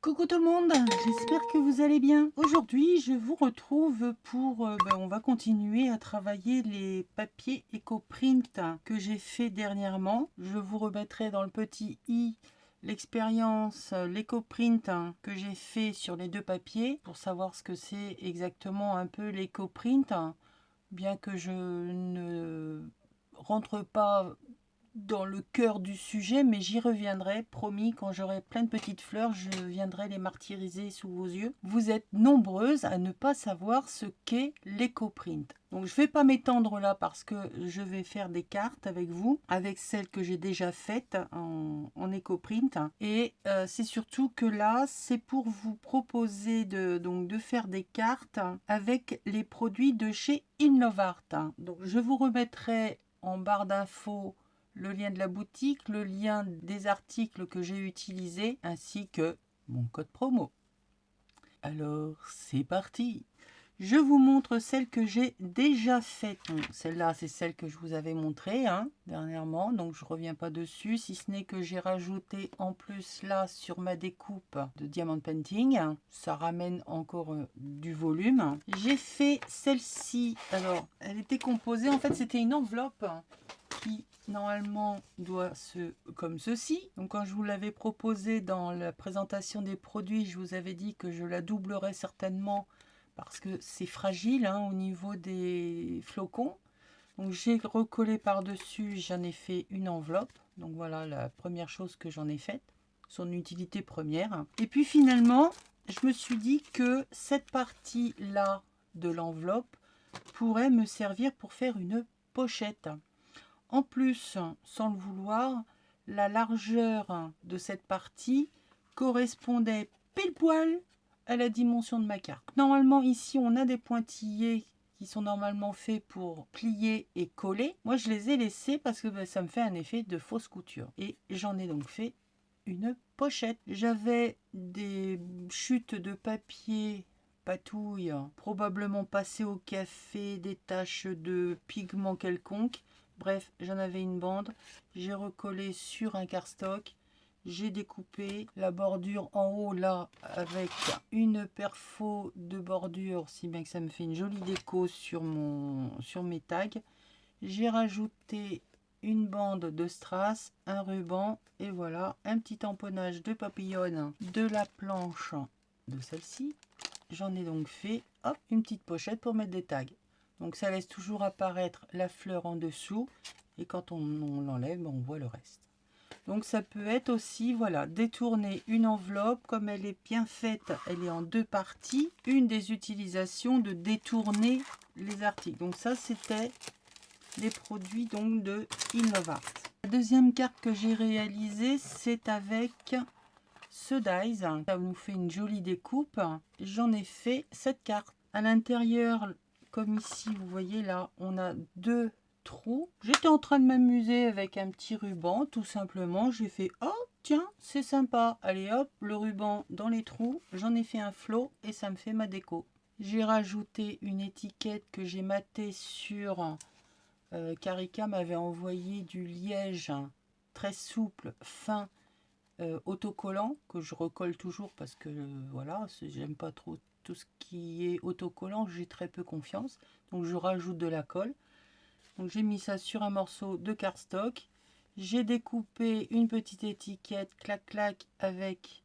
Coucou tout le monde, j'espère que vous allez bien. Aujourd'hui, je vous retrouve pour... on va continuer à travailler les papiers EcoPrint que j'ai fait dernièrement. Je vous remettrai dans le petit i l'expérience, l'EcoPrint que j'ai fait sur les deux papiers pour savoir ce que c'est exactement un peu l'EcoPrint, bien que je ne rentre pas dans le cœur du sujet, mais j'y reviendrai, promis, quand j'aurai plein de petites fleurs, je viendrai les martyriser sous vos yeux. Vous êtes nombreuses à ne pas savoir ce qu'est l'éco-print. Donc je ne vais pas m'étendre là parce que je vais faire des cartes avec vous, avec celles que j'ai déjà faites en éco-print. Et c'est surtout que là, c'est pour vous proposer de faire des cartes avec les produits de chez Innovart. Donc je vous remettrai en barre d'infos le lien de la boutique, le lien des articles que j'ai utilisés, ainsi que mon code promo. Alors, c'est parti. Je vous montre celle que j'ai déjà faite. Celle-là, c'est celle que je vous avais montrée dernièrement, donc je ne reviens pas dessus, si ce n'est que j'ai rajouté en plus là sur ma découpe de diamond painting. Ça ramène encore du volume. J'ai fait celle-ci. Alors, elle était composée, en fait, c'était une enveloppe qui normalement doit comme ceci. Donc quand je vous l'avais proposé dans la présentation des produits, je vous avais dit que je la doublerais certainement parce que c'est fragile au niveau des flocons. Donc j'ai recollé par-dessus, j'en ai fait une enveloppe. Donc voilà la première chose que j'en ai faite, son utilité première. Et puis finalement, je me suis dit que cette partie-là de l'enveloppe pourrait me servir pour faire une pochette. En plus, sans le vouloir, la largeur de cette partie correspondait pile poil à la dimension de ma carte. Normalement, ici, on a des pointillés qui sont normalement faits pour plier et coller. Moi, je les ai laissés parce que ça me fait un effet de fausse couture. Et j'en ai donc fait une pochette. J'avais des chutes de papier patouille, probablement passées au café, des taches de pigments quelconques. Bref, j'en avais une bande, j'ai recollé sur un cardstock, j'ai découpé la bordure en haut là avec une perfo de bordure, si bien que ça me fait une jolie déco sur mes tags. J'ai rajouté une bande de strass, un ruban et voilà un petit tamponnage de papillonne de la planche de celle-ci. J'en ai donc fait une petite pochette pour mettre des tags. Donc ça laisse toujours apparaître la fleur en dessous et quand on l'enlève, on voit le reste. Donc ça peut être aussi, voilà, détourner une enveloppe, comme elle est bien faite, elle est en deux parties. Une des utilisations de détourner les articles. Donc ça, c'était les produits donc de Innovart. La deuxième carte que j'ai réalisée, c'est avec ce dies. Ça nous fait une jolie découpe. J'en ai fait cette carte. À l'intérieur, comme ici, vous voyez là, on a deux trous. J'étais en train de m'amuser avec un petit ruban, tout simplement. J'ai fait, oh tiens, c'est sympa. Allez hop, le ruban dans les trous. J'en ai fait un flot et ça me fait ma déco. J'ai rajouté une étiquette que j'ai matée sur... Carica m'avait envoyé du liège très souple, fin, autocollant, que je recolle toujours parce que voilà, j'aime pas trop tout ce qui est autocollant, j'ai très peu confiance. Donc je rajoute de la colle. Donc j'ai mis ça sur un morceau de cardstock. J'ai découpé une petite étiquette clac clac avec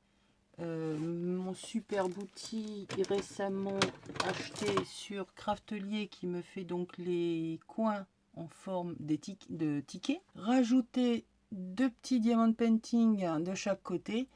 mon super outil récemment acheté sur Craftelier qui me fait donc les coins en forme de tickets. Rajouter deux petits diamants painting de chaque côté.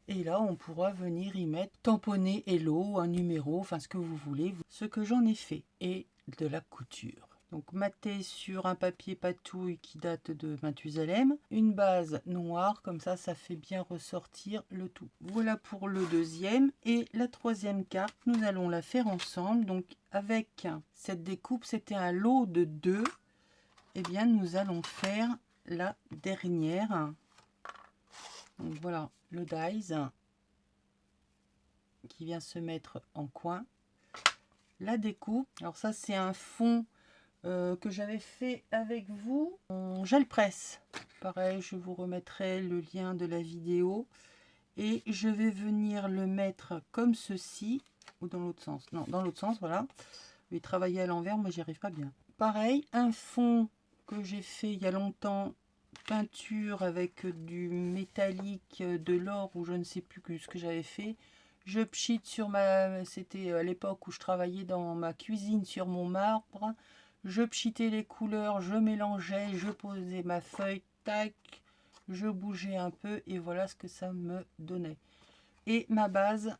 Et là, on pourra venir y mettre tamponner hello, un numéro, enfin ce que vous voulez. Ce que j'en ai fait. Et de la couture. Donc maté sur un papier patouille qui date de Mathusalem, une base noire, comme ça fait bien ressortir le tout. Voilà pour le deuxième. Et la troisième carte, nous allons la faire ensemble. Donc avec cette découpe, c'était un lot de deux. Et bien nous allons faire la dernière. Donc voilà le dies qui vient se mettre en coin. La découpe, alors ça c'est un fond que j'avais fait avec vous en gel presse. Pareil, je vous remettrai le lien de la vidéo. Et je vais venir le mettre comme ceci, ou dans l'autre sens. Non, dans l'autre sens, voilà. Je vais travailler à l'envers, moi j'y arrive pas bien. Pareil, un fond que j'ai fait il y a longtemps, peinture avec du métallique, de l'or ou je ne sais plus ce que j'avais fait. Je pchite sur ma... C'était à l'époque où je travaillais dans ma cuisine sur mon marbre. Je pchitais les couleurs, je mélangeais, je posais ma feuille, tac, je bougeais un peu et voilà ce que ça me donnait. Et ma base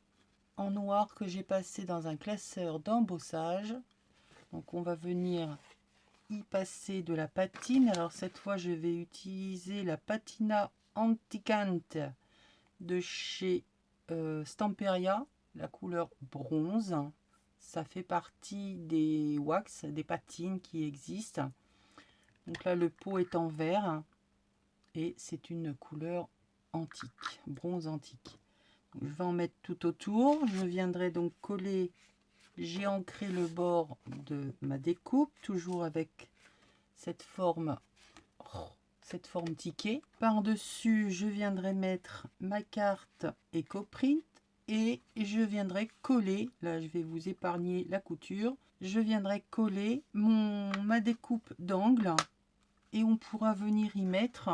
en noir que j'ai passé dans un classeur d'embossage. Donc on va venir y passer de la patine. Alors cette fois je vais utiliser la patina anticante de chez Stamperia, la couleur bronze. Ça fait partie des wax, des patines qui existent. Donc là le pot est en vert et c'est une couleur antique, bronze antique. Donc, je vais en mettre tout autour. Je viendrai donc coller, j'ai ancré le bord de ma découpe, toujours avec cette forme ticket. Par-dessus, je viendrai mettre ma carte EcoPrint et je viendrai coller, là je vais vous épargner la couture, je viendrai coller ma découpe d'angle et on pourra venir y mettre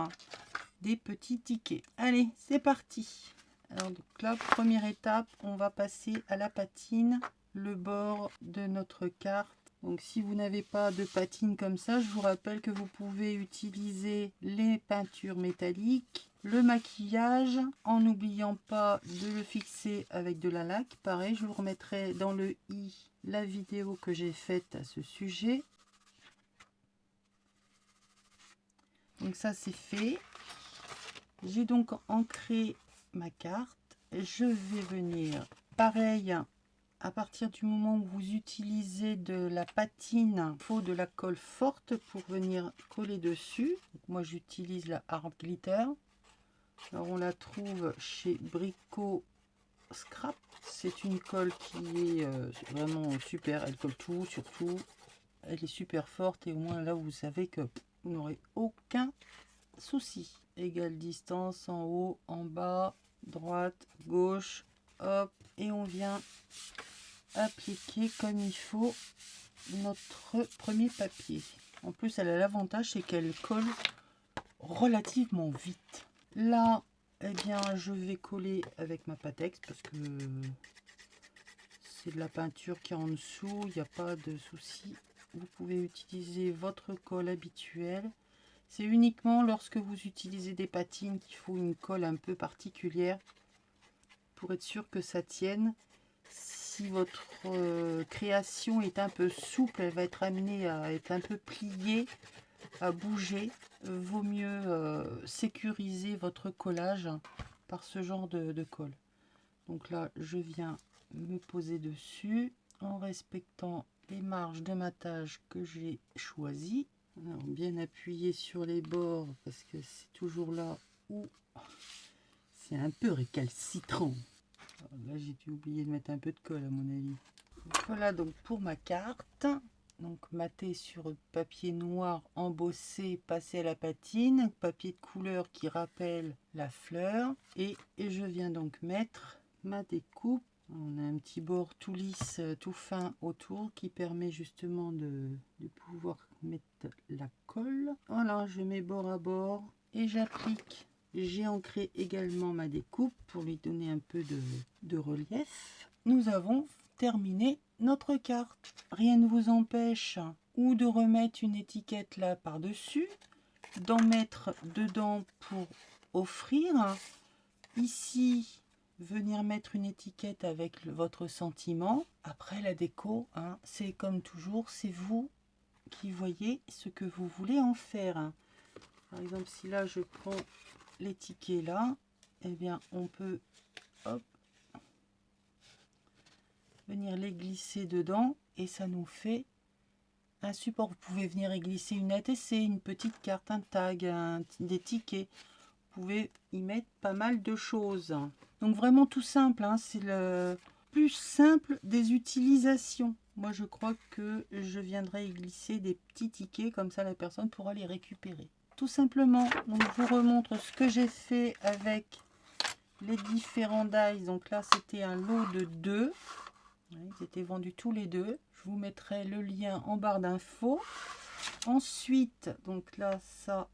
des petits tickets. Allez, c'est parti. Alors donc là, première étape, on va passer à la patine, le bord de notre carte. Donc si vous n'avez pas de patine comme ça, je vous rappelle que vous pouvez utiliser les peintures métalliques, le maquillage, en n'oubliant pas de le fixer avec de la laque. Pareil, je vous remettrai dans le i la vidéo que j'ai faite à ce sujet. Donc ça c'est fait. J'ai donc ancré ma carte. Je vais venir, pareil, à partir du moment où vous utilisez de la patine, il faut de la colle forte pour venir coller dessus. Donc moi j'utilise la Hard Glitter. Alors on la trouve chez Brico Scrap. C'est une colle qui est vraiment super. Elle colle tout, surtout. Elle est super forte et au moins là vous savez que vous n'aurez aucun souci. Égale distance en haut, en bas, droite, gauche, hop, et on vient appliquer comme il faut notre premier papier. En plus, elle a l'avantage, c'est qu'elle colle relativement vite. Là, eh bien, je vais coller avec ma Patex parce que c'est de la peinture qui est en dessous, il n'y a pas de souci. Vous pouvez utiliser votre colle habituelle. C'est uniquement lorsque vous utilisez des patines qu'il faut une colle un peu particulière pour être sûr que ça tienne. Si votre création est un peu souple, elle va être amenée à être un peu pliée, à bouger. Vaut mieux sécuriser votre collage par ce genre de colle. Donc là, je viens me poser dessus en respectant les marges de matage que j'ai choisies. Alors, bien appuyer sur les bords parce que c'est toujours là où c'est un peu récalcitrant. Alors là, j'ai dû oublier de mettre un peu de colle à mon avis. Donc, voilà donc pour ma carte. Donc maté sur papier noir embossé, passé à la patine, papier de couleur qui rappelle la fleur. Et je viens donc mettre ma découpe. On a un petit bord tout lisse, tout fin autour qui permet justement de pouvoir mettre la colle. Voilà, je mets bord à bord et j'applique. J'ai ancré également ma découpe pour lui donner un peu de relief. Nous avons terminé notre carte. Rien ne vous empêche ou de remettre une étiquette là par-dessus, d'en mettre dedans pour offrir. Ici, venir mettre une étiquette avec votre sentiment. Après la déco, hein, c'est comme toujours, c'est vous qui voyez ce que vous voulez en faire. Par exemple, si là je prends les tickets là, eh bien on peut hop, venir les glisser dedans et ça nous fait un support. Vous pouvez venir y glisser une ATC, une petite carte, un tag, des tickets. Vous pouvez y mettre pas mal de choses. Donc vraiment tout simple, hein, c'est le plus simple des utilisations. Moi je crois que je viendrai y glisser des petits tickets, comme ça la personne pourra les récupérer. Tout simplement, donc je vous remontre ce que j'ai fait avec les différents dies. Donc là, c'était un lot de 2. Ils étaient vendus tous les deux. Je vous mettrai le lien en barre d'infos. Ensuite, donc là, ça,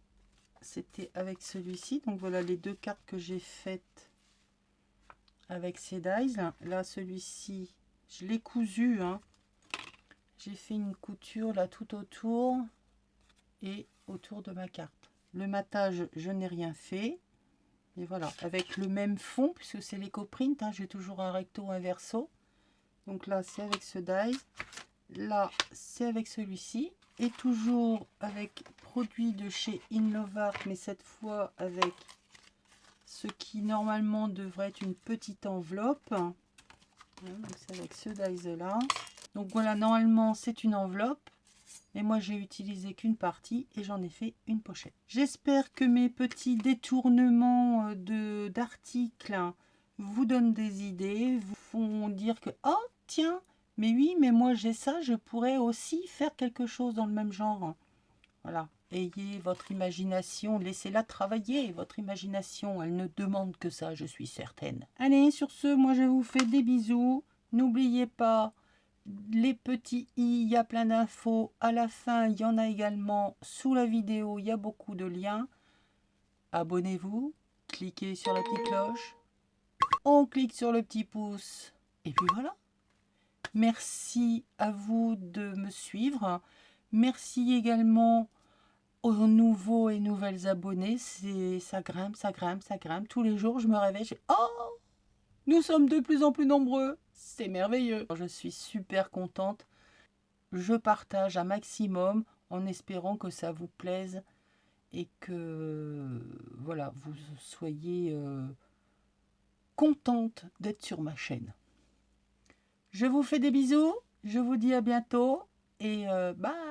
c'était avec celui-ci. Donc voilà les 2 cartes que j'ai faites avec ces dies. Là, celui-ci, je l'ai cousu. Hein. J'ai fait une couture là tout autour et autour de ma carte. Le matage, je n'ai rien fait. Et voilà, avec le même fond, puisque c'est l'éco-print. Hein, j'ai toujours un recto, un verso. Donc là, c'est avec ce die. Là, c'est avec celui-ci. Et toujours avec produit de chez Inlovart, mais cette fois avec ce qui normalement devrait être une petite enveloppe. Donc c'est avec ce dies là. Donc voilà, normalement c'est une enveloppe. Mais moi j'ai utilisé qu'une partie et j'en ai fait une pochette. J'espère que mes petits détournements d'articles vous donnent des idées, vous font dire que oh tiens, mais oui, mais moi j'ai ça, je pourrais aussi faire quelque chose dans le même genre. Voilà, ayez votre imagination, laissez-la travailler, votre imagination, elle ne demande que ça, je suis certaine. Allez, sur ce, moi je vous fais des bisous. N'oubliez pas les petits i, il y a plein d'infos. À la fin, il y en a également sous la vidéo, il y a beaucoup de liens. Abonnez-vous, cliquez sur la petite cloche, on clique sur le petit pouce. Et puis voilà. Merci à vous de me suivre. Merci également aux nouveaux et nouvelles abonnés. Ça grimpe, ça grimpe, ça grimpe. Tous les jours, je me réveille, je fais oh, nous sommes de plus en plus nombreux. C'est merveilleux. Je suis super contente. Je partage un maximum en espérant que ça vous plaise et que voilà, vous soyez contente d'être sur ma chaîne. Je vous fais des bisous, je vous dis à bientôt et bye.